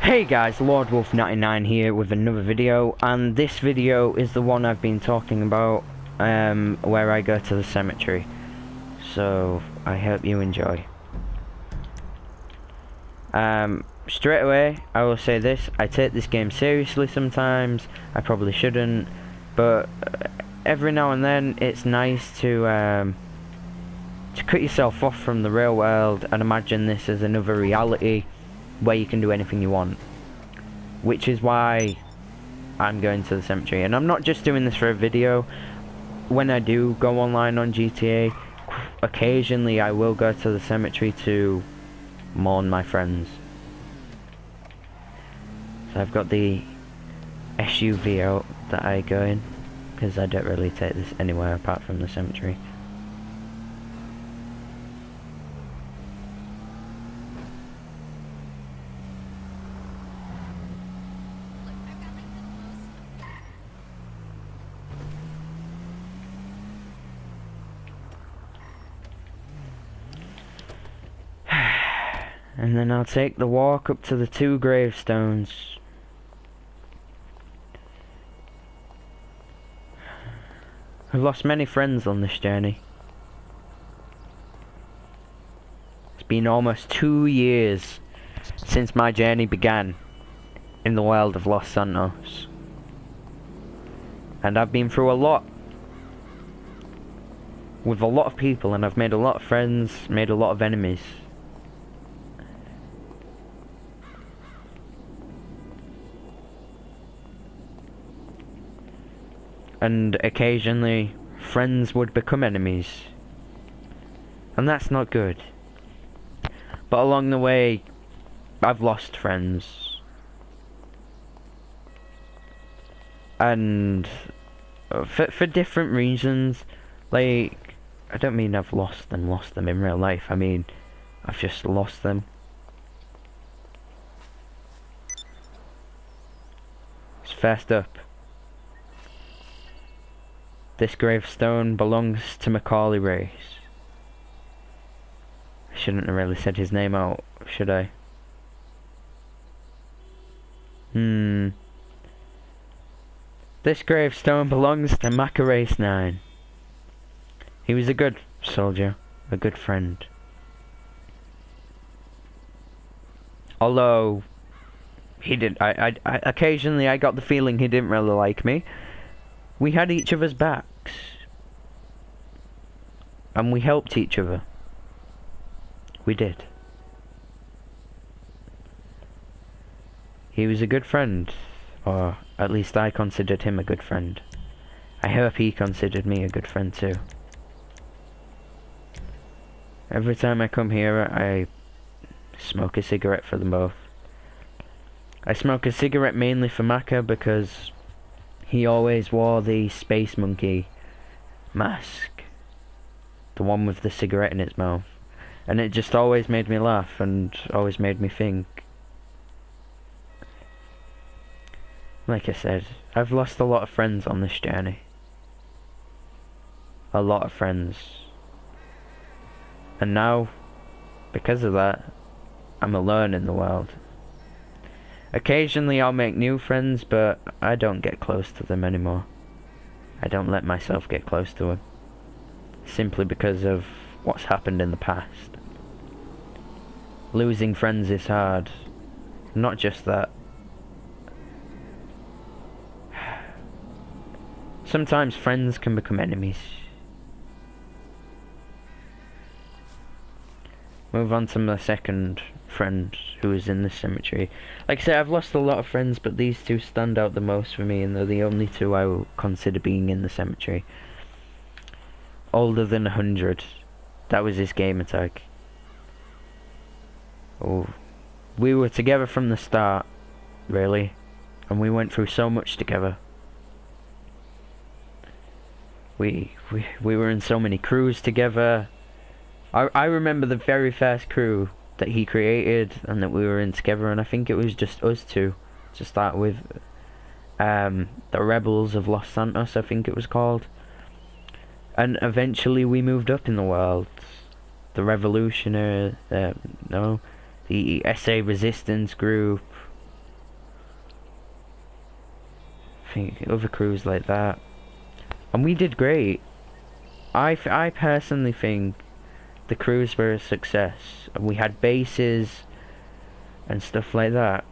Hey guys, LordWolf99 here with another video, and this video is the one I've been talking about, where I go to the cemetery. So, I hope you enjoy. Straight away, I will say this: I take this game seriously sometimes. I probably shouldn't, but every now and then it's nice to cut yourself off from the real world and imagine this as another reality where you can do anything you want, which is why I'm going to the cemetery. And I'm not just doing this for a video. When I do go online on GTA, occasionally I will go to the cemetery to mourn my friends. So I've got the SUV out that I go in, because I don't really take this anywhere apart from the cemetery. And then I'll take the walk up to the 2 gravestones. I've lost many friends on this journey. It's been almost 2 years since my journey began in the world of Los Santos. And I've been through a lot with a lot of people, and I've made a lot of friends, made a lot of enemies. And occasionally, friends would become enemies. And that's not good. But along the way, I've lost friends. And for different reasons. Like, I don't mean I've lost them in real life. I mean, I've just lost them. So first up, this gravestone belongs to Macaulay Race. I shouldn't have really said his name out, should I? This gravestone belongs to Maca Race 9. He was a good soldier, a good friend. Although he did, I occasionally I got the feeling he didn't really like me. We had each other's backs, and we helped each other. We did. He was a good friend, or at least I considered him a good friend. I hope he considered me a good friend too. Every time I come here, I smoke a cigarette for them both. I smoke a cigarette mainly for Maca because he always wore the Space Monkey mask. The one with the cigarette in its mouth. And it just always made me laugh and always made me think. Like I said, I've lost a lot of friends on this journey. A lot of friends. And now, because of that, I'm alone in the world. Occasionally I'll make new friends, but I don't get close to them anymore. I don't let myself get close to them. Simply because of what's happened in the past. Losing friends is hard. Not just that. Sometimes friends can become enemies. Move on to my second friend who is in the cemetery. Like I said, I've lost a lot of friends, but these two stand out the most for me, and they're the only two I will consider being in the cemetery. Older than 100. That was his gamer tag. Oh, we were together from the start, really, and we went through so much together. We were in so many crews together. I remember the very first crew that he created and that we were in together, and I think it was just us two to start with. The Rebels of Los Santos, I think it was called. And eventually we moved up in the world. The Revolutionary, the SA Resistance group, think other crews like that, and we did great. I personally think the crews were a success. We had bases and stuff like that.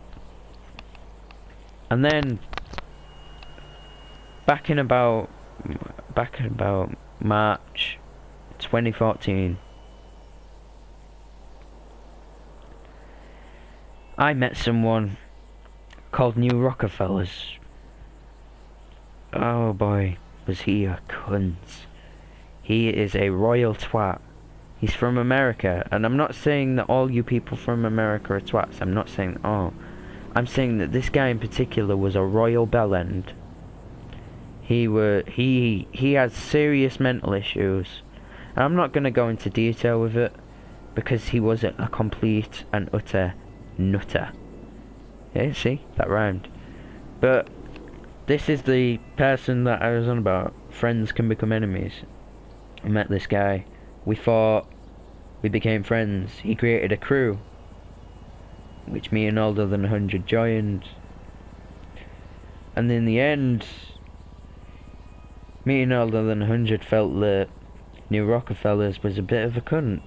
And then back in about March 2014, I met someone called New Rockefellers. Oh boy, was he a cunt. He is a royal twat. He's from America, and I'm not saying that all you people from America are twats. I'm not saying I'm saying that this guy in particular was a royal bellend. He has serious mental issues. And I'm not going to go into detail with it, because he was a complete and utter nutter. Yeah, see? That rhymed. But this is the person that I was on about. Friends can become enemies. I met this guy. We fought. We became friends. He created a crew, which me and Older Than 100 joined. And in the end, me and Older Than 100 felt that New Rockefellers was a bit of a cunt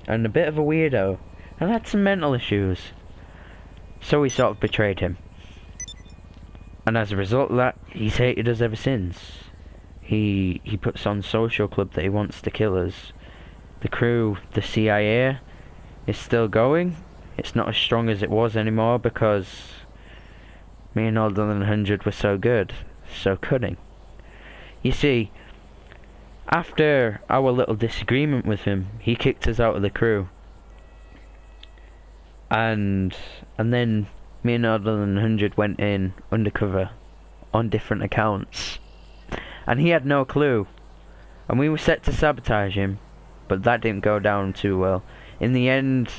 and a bit of a weirdo and had some mental issues. So we sort of betrayed him. And as a result of that, he's hated us ever since. He puts on Social Club that he wants to kill us. The crew, the CIA, is still going. It's not as strong as it was anymore because me and Older Than 100 were so good, so cunning. You see, after our little disagreement with him, he kicked us out of the crew. And then me and Older Than 100 went in undercover on different accounts. And he had no clue. And we were set to sabotage him, but that didn't go down too well. In the end,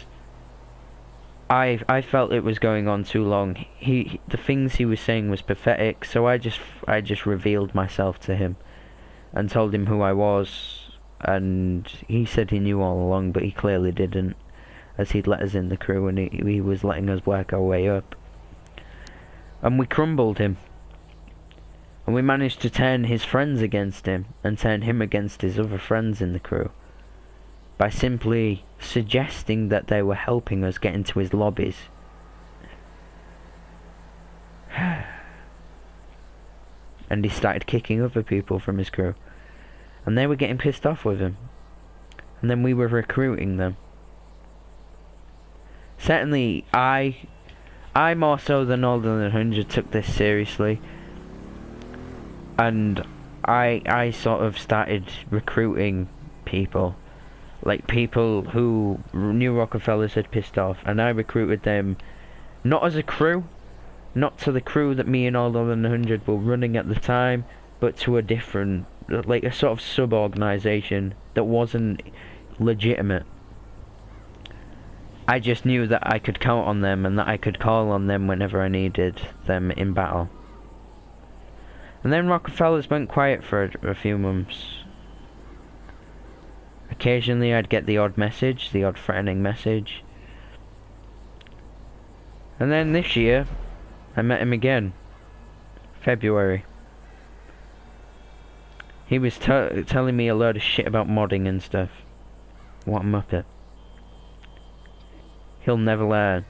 I felt it was going on too long. The things he was saying was pathetic, so I just revealed myself to him and told him who I was, and he said he knew all along, but he clearly didn't, as he'd let us in the crew and he was letting us work our way up. And we crumbled him. And we managed to turn his friends against him and turn him against his other friends in the crew by simply suggesting that they were helping us get into his lobbies. And he started kicking other people from his crew, and they were getting pissed off with him, and then we were recruiting them. Certainly I more so than Older Than 100 took this seriously, and I sort of started recruiting people, like people who New Rockefellers had pissed off, and I recruited them not as a crew, not to the crew that me and Older Than 100 were running at the time, but to a different, like a sort of sub-organisation that wasn't legitimate. I just knew that I could count on them and that I could call on them whenever I needed them in battle. And then Rockefellers went quiet for a few months. Occasionally I'd get the odd message, the odd threatening message. And then this year, I met him again. February. He was telling me a load of shit about modding and stuff. What a muppet. He'll never learn.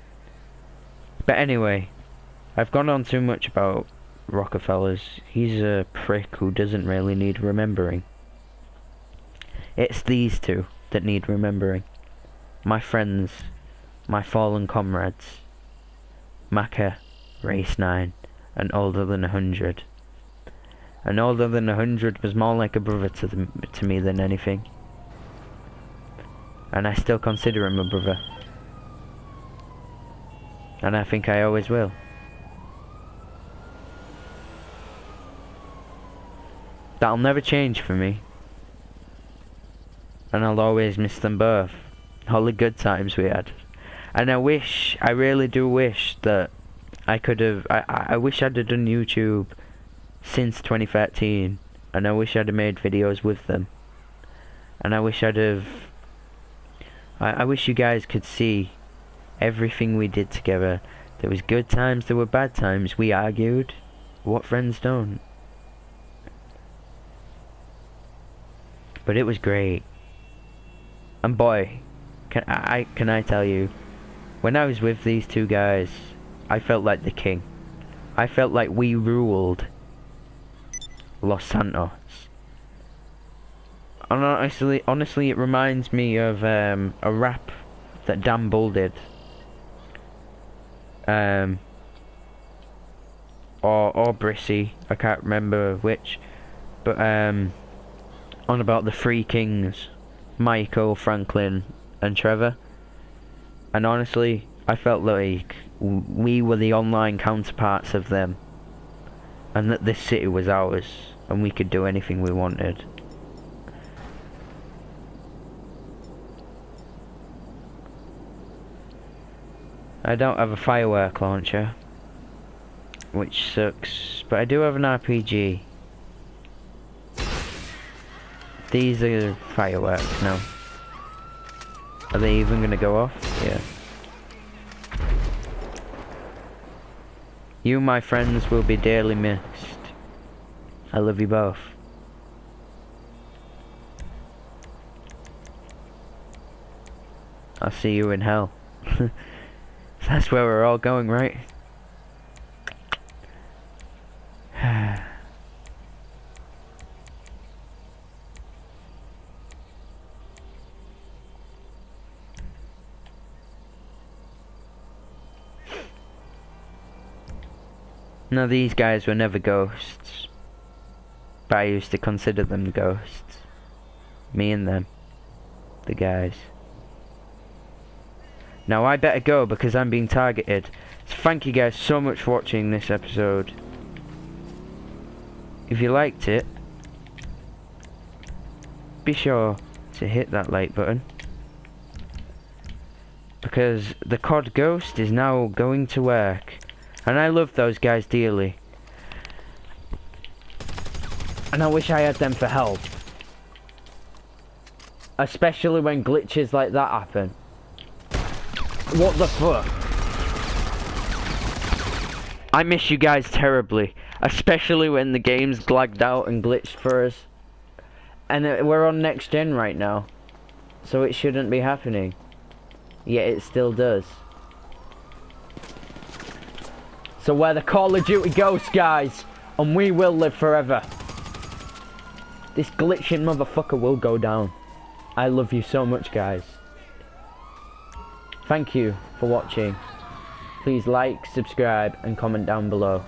But anyway, I've gone on too much about Rockefellers. He's a prick who doesn't really need remembering. It's these two that need remembering. My friends, my fallen comrades. Maka, Race 9, and Older Than 100. And Older Than 100 was more like a brother to me than anything. And I still consider him a brother. And I think I always will. That'll never change for me. And I'll always miss them both. All the good times we had. And I really do wish that I could have, I wish I'd have done YouTube since 2013. And I wish I'd have made videos with them. And I wish I'd have, I wish you guys could see everything we did together. There was good times, there were bad times. We argued. What friends don't? But it was great. And boy, can I tell you, when I was with these two guys, I felt like the king. I felt like we ruled Los Santos. And honestly, it reminds me of a rap that Dan Bull did. Or Brissy, I can't remember which, but on about the three kings, Michael, Franklin, and Trevor. And honestly, I felt like we were the online counterparts of them, and that this city was ours, and we could do anything we wanted. I don't have a firework launcher, which sucks, but I do have an RPG. These are fireworks now. Are they even gonna go off? Yeah. You, my friends, will be dearly missed. I love you both. I'll see you in hell. That's where we're all going, right? No, these guys were never ghosts, but I used to consider them ghosts. Me and them. The guys. Now I better go because I'm being targeted. So thank you guys so much for watching this episode. If you liked it, be sure to hit that like button, because the COD Ghost is now going to work. And I love those guys dearly. And I wish I had them for help. Especially when glitches like that happen. What the fuck? I miss you guys terribly. Especially when the game's lagged out and glitched for us. And we're on next gen right now. So it shouldn't be happening. Yet it still does. So we're the Call of Duty Ghosts, guys, and we will live forever. This glitching motherfucker will go down. I love you so much, guys. Thank you for watching. Please like, subscribe, and comment down below.